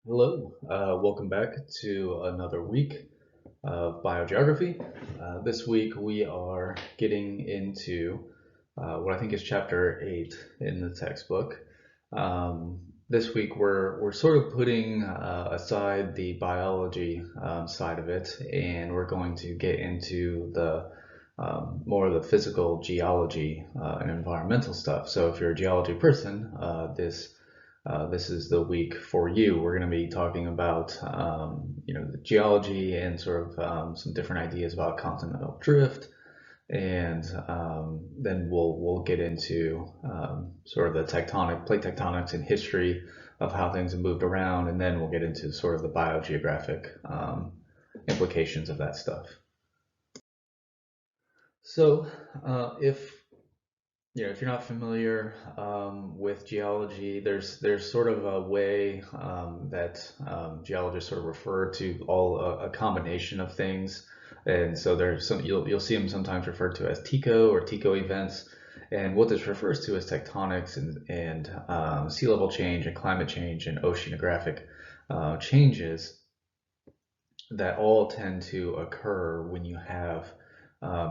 Hello, welcome back to another week of Biogeography. This week we are getting into what I think is chapter 8 in the textbook. This week we're sort of putting aside the biology side of it, and we're going to get into the more of the physical geology and environmental stuff. So if you're a geology person, this is the week for you. We're going to be talking about, the geology and sort of some different ideas about continental drift, and then we'll get into sort of the plate tectonics and history of how things have moved around, and then we'll get into sort of the biogeographic implications of that stuff. So, if if you're not familiar with geology, there's sort of a way that geologists sort of refer to a combination of things, and so there's some you'll see them sometimes referred to as TICO or TICO events, and what this refers to is tectonics and sea level change and climate change and oceanographic changes that all tend to occur when you have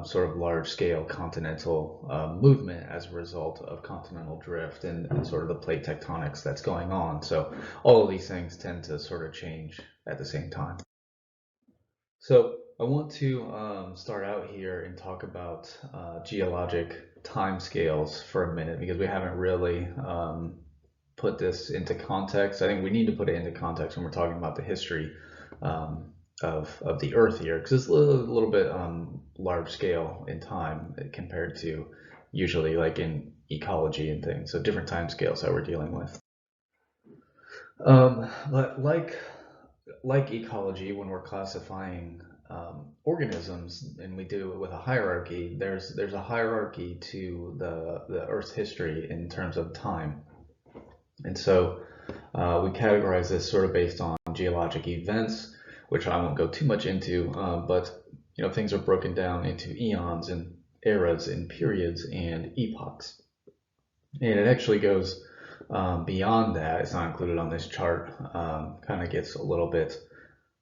sort of large-scale continental movement as a result of continental drift and sort of the plate tectonics that's going on. So all of these things tend to sort of change at the same time. So I want to start out here and talk about geologic timescales for a minute because we haven't really put this into context. I think we need to put it into context when we're talking about the history um, of the Earth here, because it's a little bit large scale in time compared to usually like in ecology and things. So different time scales that we're dealing with. But like ecology, when we're classifying organisms and we do it with a hierarchy, there's a hierarchy to the Earth's history in terms of time. And so we categorize this sort of based on geologic events, which I won't go too much into, but things are broken down into eons and eras and periods and epochs. And it actually goes beyond that. It's not included on this chart. Kind of gets a little bit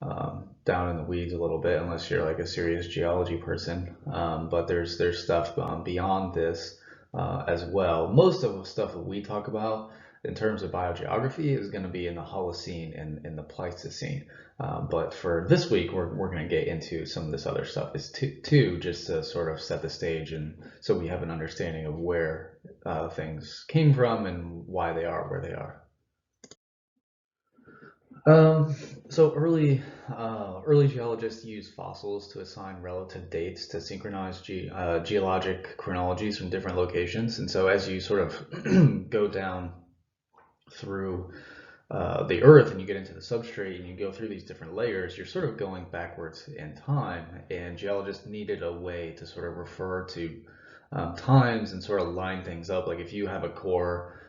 down in the weeds a little bit, unless you're like a serious geology person. But there's stuff beyond this as well. Most of the stuff that we talk about in terms of biogeography is going to be in the Holocene and in the Pleistocene. But for this week, we're going to get into some of this other stuff is too, just to sort of set the stage and so we have an understanding of where things came from and why they are where they are. Um, so early geologists used fossils to assign relative dates to synchronize geologic chronologies from different locations. And so as you sort of go down through the earth and you get into the substrate and you go through these different layers, you're sort of going backwards in time. And geologists needed a way to sort of refer to times and sort of line things up. Like if you have a core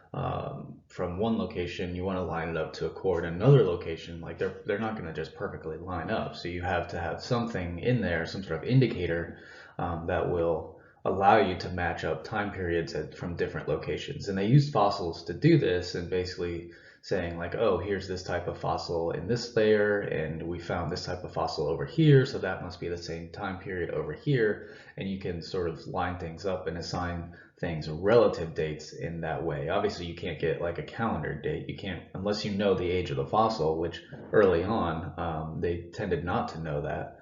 from one location, you want to line it up to a core in another location. Like they're not going to just perfectly line up. So you have to have something in there, some sort of indicator that will allow you to match up time periods from different locations. And they used fossils to do this and basically saying like, oh, here's this type of fossil in this layer, and we found this type of fossil over here, so that must be the same time period over here. And you can sort of line things up and assign things relative dates in that way. Obviously, you can't get like a calendar date. You can't, unless you know the age of the fossil, which early on they tended not to know that.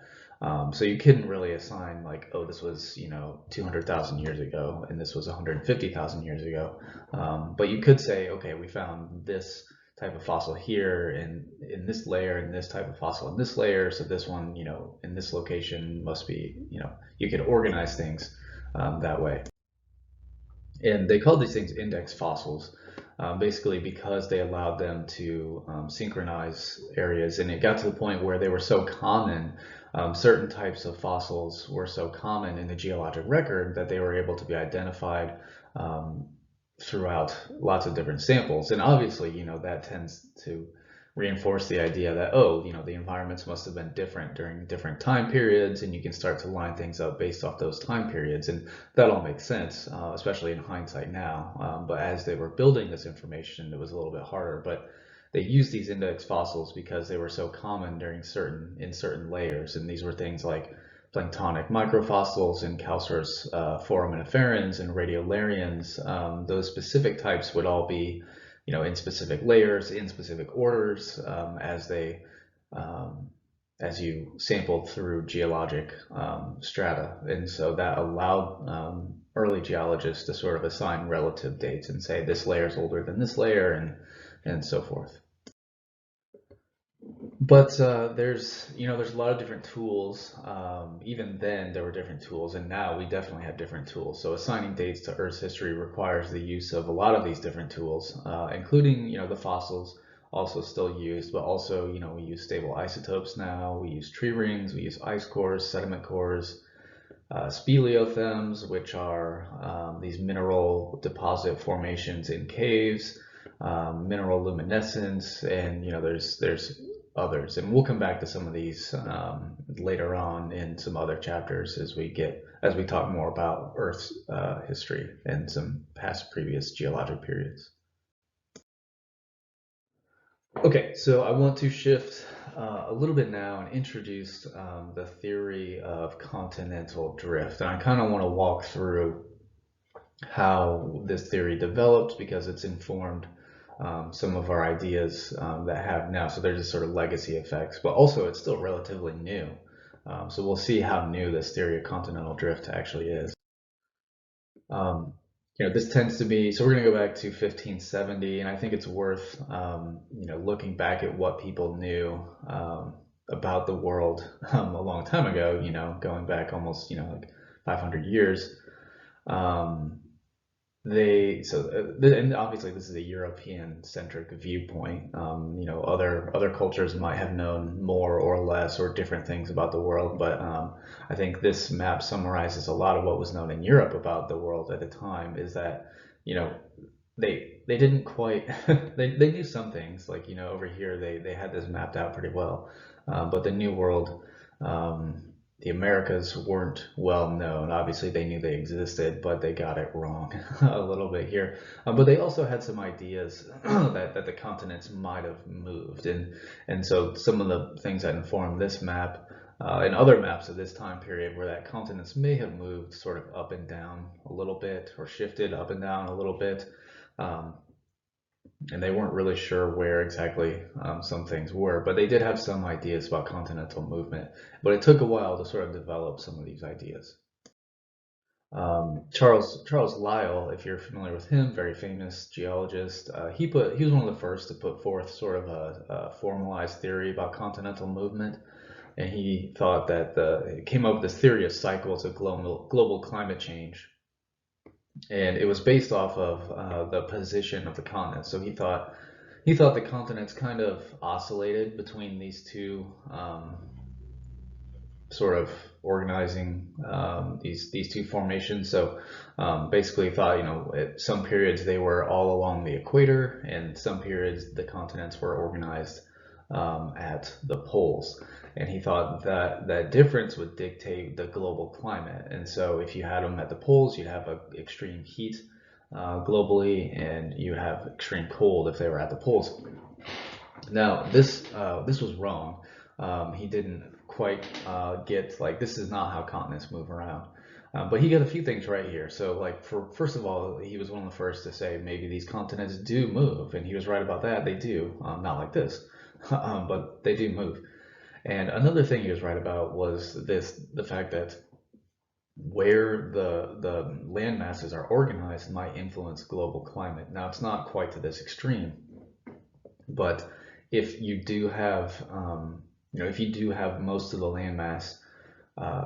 So you couldn't really assign like, oh, this was 200,000 years ago, and this was 150,000 years ago. But you could say, okay, we found this type of fossil here in this layer, and this type of fossil in this layer. So this one, in this location must be, you could organize things that way. And they called these things index fossils, basically because they allowed them to synchronize areas. And it got to the point where they were so common, certain types of fossils were so common in the geologic record that they were able to be identified throughout lots of different samples. And obviously, that tends to reinforce the idea that, oh, the environments must have been different during different time periods, and you can start to line things up based off those time periods. And that all makes sense, especially in hindsight now. But as they were building this information, it was a little bit harder. But they used these index fossils because they were so common in certain layers, and these were things like planktonic microfossils and calcareous foraminiferans and radiolarians. Those specific types would all be, in specific layers, in specific orders, um, as you sampled through geologic strata. And so that allowed early geologists to sort of assign relative dates and say this layer is older than this layer, and so forth. But there's a lot of different tools. Even then, there were different tools, and now we definitely have different tools. So assigning dates to Earth's history requires the use of a lot of these different tools, including the fossils also still used, but also we use stable isotopes now. We use tree rings, we use ice cores, sediment cores, speleothems, which are these mineral deposit formations in caves, mineral luminescence, and there's others, and we'll come back to some of these later on in some other chapters as we talk more about Earth's history and some previous geologic periods. Okay, so I want to shift a little bit now and introduce the theory of continental drift. And I kind of want to walk through how this theory developed because it's informed some of our ideas that have now. So there's this sort of legacy effects, but also it's still relatively new. So we'll see how new this theory of continental drift actually is. Um, this tends to be, so we're going to go back to 1570, and I think it's worth, looking back at what people knew about the world a long time ago, going back almost, like 500 years. Um, and obviously this is a European centric viewpoint. Other cultures might have known more or less or different things about the world, but I think this map summarizes a lot of what was known in Europe about the world at the time. Is that you know they didn't quite they knew some things, like over here they had this mapped out pretty well, but the New World, um, the Americas weren't well known. Obviously, they knew they existed, but they got it wrong a little bit here. But they also had some ideas that the continents might have moved, and so some of the things that informed this map and other maps of this time period were that continents may have moved sort of up and down a little bit, or shifted up and down a little bit. Um, and they weren't really sure where exactly some things were, but they did have some ideas about continental movement. But it took a while to sort of develop some of these ideas. Charles Lyell, if you're familiar with him, very famous geologist, he was one of the first to put forth sort of a formalized theory about continental movement, and he thought that he came up with this theory of cycles of global climate change, and it was based off of the position of the continents. So he thought the continents kind of oscillated between these two sort of organizing these two formations. So basically, thought at some periods they were all along the equator, and some periods the continents were organized at the poles. And he thought that that difference would dictate the global climate. And so if you had them at the poles, you'd have extreme heat globally, and you would have extreme cold if they were at the poles. Now, this was wrong. He didn't quite get, like, this is not how continents move around. But he got a few things right here. So, like, first of all, he was one of the first to say maybe these continents do move, and he was right about that. They do, not like this, but they do move. And another thing he was right about was the fact that where the land masses are organized might influence global climate. Now, it's not quite to this extreme, but if you do have, if you do have most of the landmass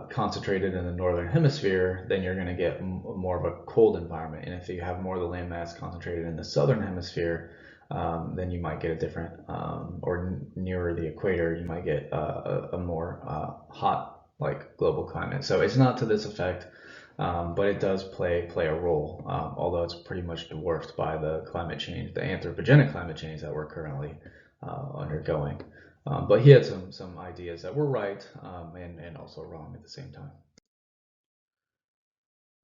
concentrated in the northern hemisphere, then you're going to get more of a cold environment. And if you have more of the landmass concentrated in the southern hemisphere, then you might get a different, or nearer the equator, you might get a more hot, like, global climate. So it's not to this effect, but it does play a role, although it's pretty much dwarfed by the climate change, the anthropogenic climate change that we're currently undergoing. But he had some ideas that were right, and also wrong at the same time.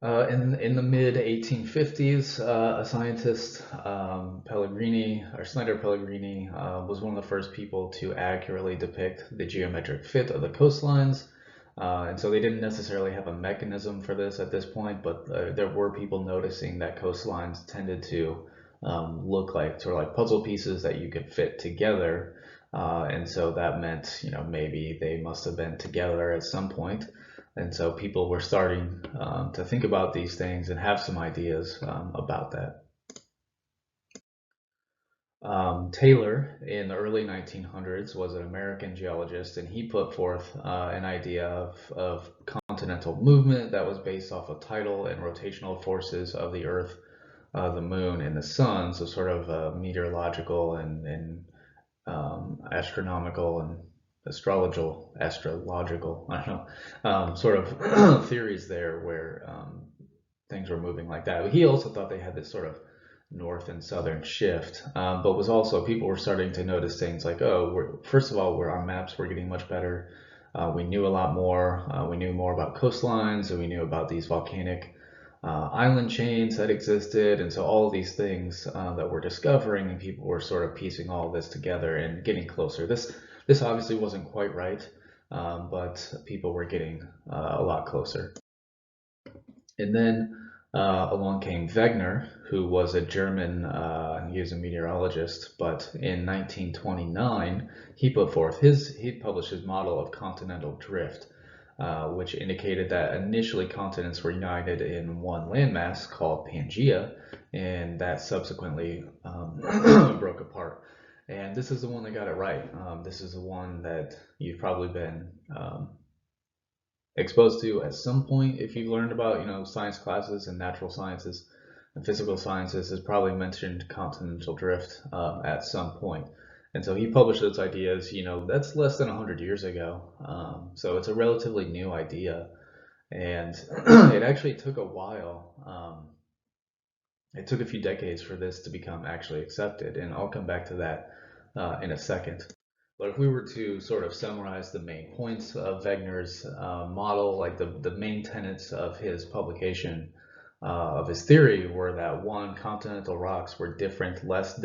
In the mid 1850s, a scientist, Snyder Pellegrini, was one of the first people to accurately depict the geometric fit of the coastlines. And so they didn't necessarily have a mechanism for this at this point, but there were people noticing that coastlines tended to look like sort of like puzzle pieces that you could fit together. And so that meant, maybe they must have been together at some point. And so people were starting to think about these things and have some ideas about that. Taylor, in the early 1900s, was an American geologist, and he put forth an idea of continental movement that was based off of tidal and rotational forces of the Earth, the Moon, and the Sun, so sort of meteorological and astronomical and astrological, I don't know, sort of theories there where things were moving like that. But he also thought they had this sort of north and southern shift, but was also people were starting to notice things like, oh, first of all, where our maps were getting much better. We knew a lot more. We knew more about coastlines, and we knew about these volcanic island chains that existed, and so all of these things that we're discovering, and people were sort of piecing all of this together and getting closer. This obviously wasn't quite right, but people were getting a lot closer. And then along came Wegener, who was a German, he was a meteorologist, but in 1929, he published his model of continental drift, which indicated that initially continents were united in one landmass called Pangaea, and that subsequently broke apart. And this is the one that got it right. This is the one that you've probably been exposed to at some point if you've learned about science classes and natural sciences and physical sciences has probably mentioned continental drift at some point. And so he published those ideas, that's less than 100 years ago. So it's a relatively new idea, and it actually took a while. It took a few decades for this to become actually accepted, and I'll come back to that in a second. But if we were to sort of summarize the main points of Wegener's model, like the main tenets of his publication, of his theory, were that one, continental rocks were different, less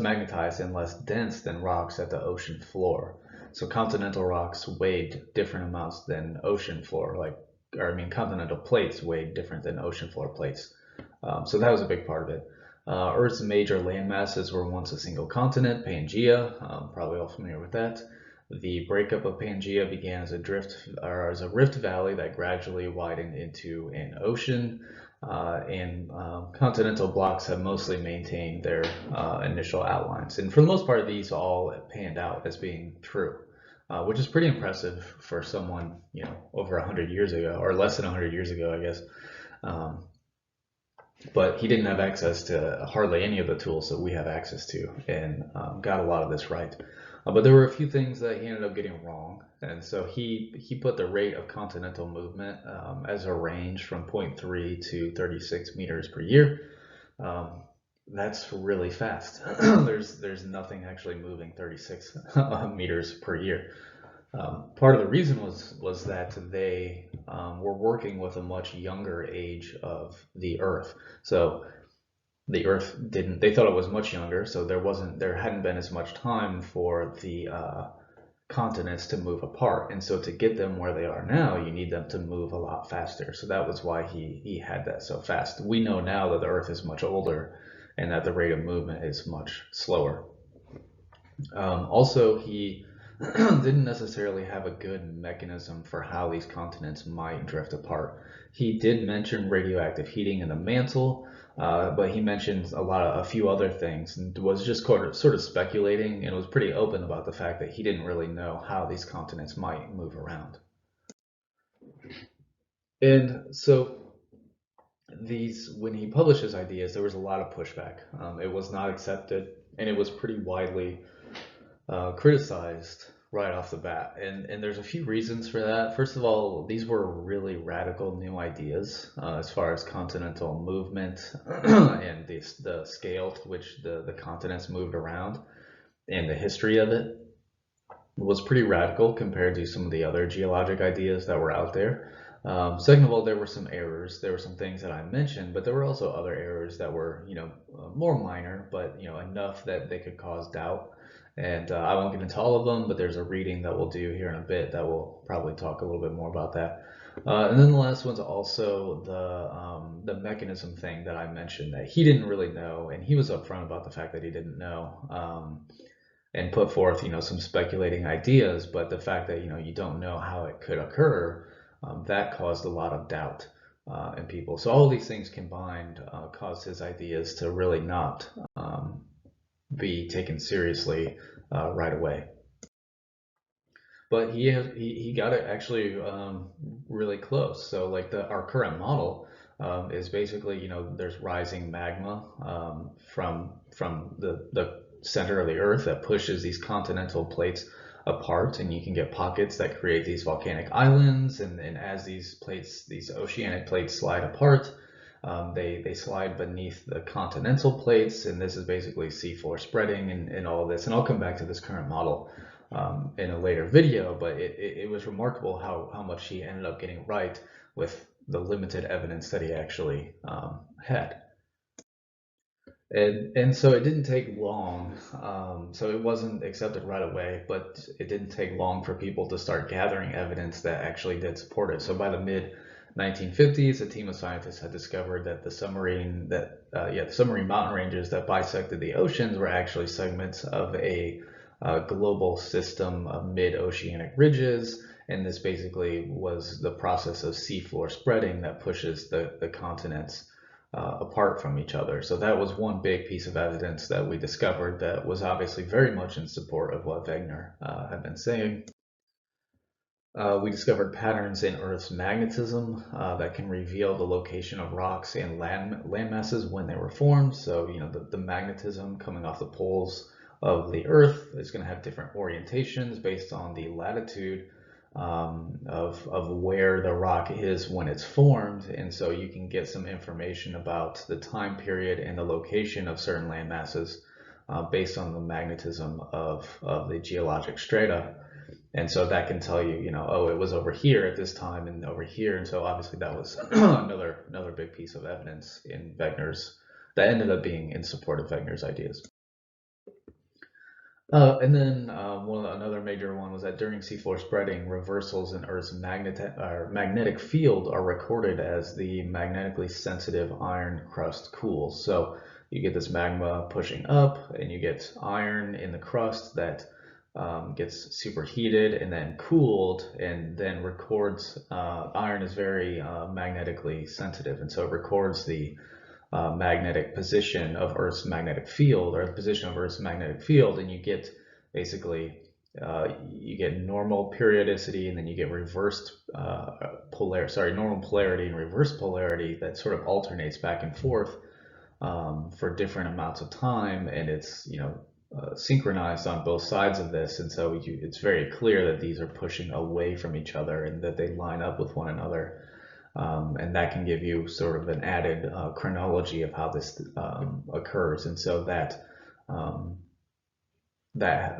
magnetized and less dense than rocks at the ocean floor. So continental rocks weighed different amounts than ocean floor, continental plates weighed different than ocean floor plates. So that was a big part of it. Earth's major land masses were once a single continent, Pangaea. Probably all familiar with that. The breakup of Pangaea began as a rift valley that gradually widened into an ocean. And continental blocks have mostly maintained their initial outlines. And for the most part, these all panned out as being true, which is pretty impressive for someone, over 100 years ago, or less than 100 years ago, I guess. But he didn't have access to hardly any of the tools that we have access to, and got a lot of this right. But there were a few things that he ended up getting wrong, and so he put the rate of continental movement as a range from zero point 0.3 to 36 meters per year. Um, that's really fast. There's nothing actually moving 36 meters per year. Part of the reason was that they were working with a much younger age of the Earth. So the Earth didn't. They thought it was much younger, so there hadn't been as much time for the continents to move apart. And so to get them where they are now, you need them to move a lot faster. So that was why he had that so fast. We know now that the Earth is much older, and that the rate of movement is much slower. Also, he didn't necessarily have a good mechanism for how these continents might drift apart. He did mention radioactive heating in the mantle, but he mentioned a few other things, and was just sort of speculating, and was pretty open about the fact that he didn't really know how these continents might move around. And so when he published his ideas, there was a lot of pushback. It was not accepted, and it was pretty widely criticized right off the bat. And there's a few reasons for that. First of all, these were really radical new ideas as far as continental movement and the scale to which the continents moved around, and the history of it was pretty radical compared to some of the other geologic ideas that were out there. Second of all, there were some errors. There were some things that I mentioned, but there were also other errors that were, more minor, but enough that they could cause doubt. And I won't get into all of them, but there's a reading that we'll do here in a bit that will probably talk a little bit more about that. And then the last one's also the mechanism thing that I mentioned that he didn't really know, and he was upfront about the fact that he didn't know. And put forth, some speculating ideas, but the fact that, you don't know how it could occur, that caused a lot of doubt in people. So all these things combined caused his ideas to really not be taken seriously right away. But he got it actually really close. So like our current model is basically, there's rising magma from the center of the Earth that pushes these continental plates apart, and you can get pockets that create these volcanic islands. And as these plates, these oceanic plates slide apart, they slide beneath the continental plates, and this is basically seafloor spreading and all of this. And I'll come back to this current model in a later video, but it was remarkable how much he ended up getting right with the limited evidence that he actually had. And so it didn't take long. So it wasn't accepted right away, but it didn't take long for people to start gathering evidence that actually did support it. So by the mid 1950s, a team of scientists had discovered that the submarine mountain ranges that bisected the oceans were actually segments of a global system of mid-oceanic ridges. And this basically was the process of seafloor spreading that pushes the continents apart from each other. So that was one big piece of evidence that we discovered that was obviously very much in support of what Wegener had been saying. We discovered patterns in Earth's magnetism that can reveal the location of rocks and land masses when they were formed. So, the magnetism coming off the poles of the Earth is going to have different orientations based on the latitude of where the rock is when it's formed. And so you can get some information about the time period and the location of certain land masses based on the magnetism of the geologic strata. And so that can tell you, oh, it was over here at this time and over here. And so obviously that was another big piece of evidence in Wegener's that ended up being in support of Wegener's ideas. And then another major one was that during seafloor spreading, reversals in Earth's magnetic field are recorded as the magnetically sensitive iron crust cools. So you get this magma pushing up, and you get iron in the crust that gets superheated and then cooled, and then records. Iron is very magnetically sensitive, and so it records the magnetic position of Earth's magnetic field, or the position of Earth's magnetic field, and you get basically you get normal periodicity, and then you get reversed normal polarity and reverse polarity that sort of alternates back and forth for different amounts of time, and it's synchronized on both sides of this, and so it's very clear that these are pushing away from each other and that they line up with one another. And that can give you sort of an added chronology of how this occurs. And so that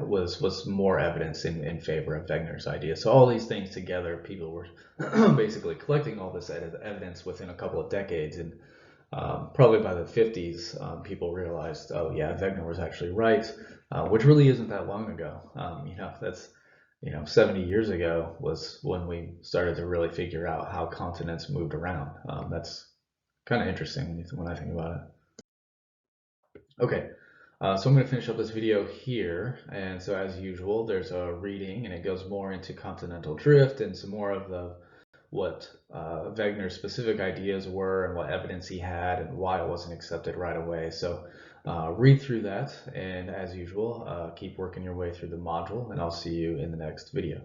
was more evidence in favor of Wegener's idea. So all these things together, people were basically collecting all this evidence within a couple of decades. And probably by the 50s, people realized, oh yeah, Wegener was actually right, which really isn't that long ago. That's 70 years ago was when we started to really figure out how continents moved around. That's kind of interesting when I think about it. Okay, so I'm going to finish up this video here. And so as usual, there's a reading, and it goes more into continental drift and some more of what Wegener's specific ideas were and what evidence he had and why it wasn't accepted right away. So read through that, and as usual, keep working your way through the module, and I'll see you in the next video.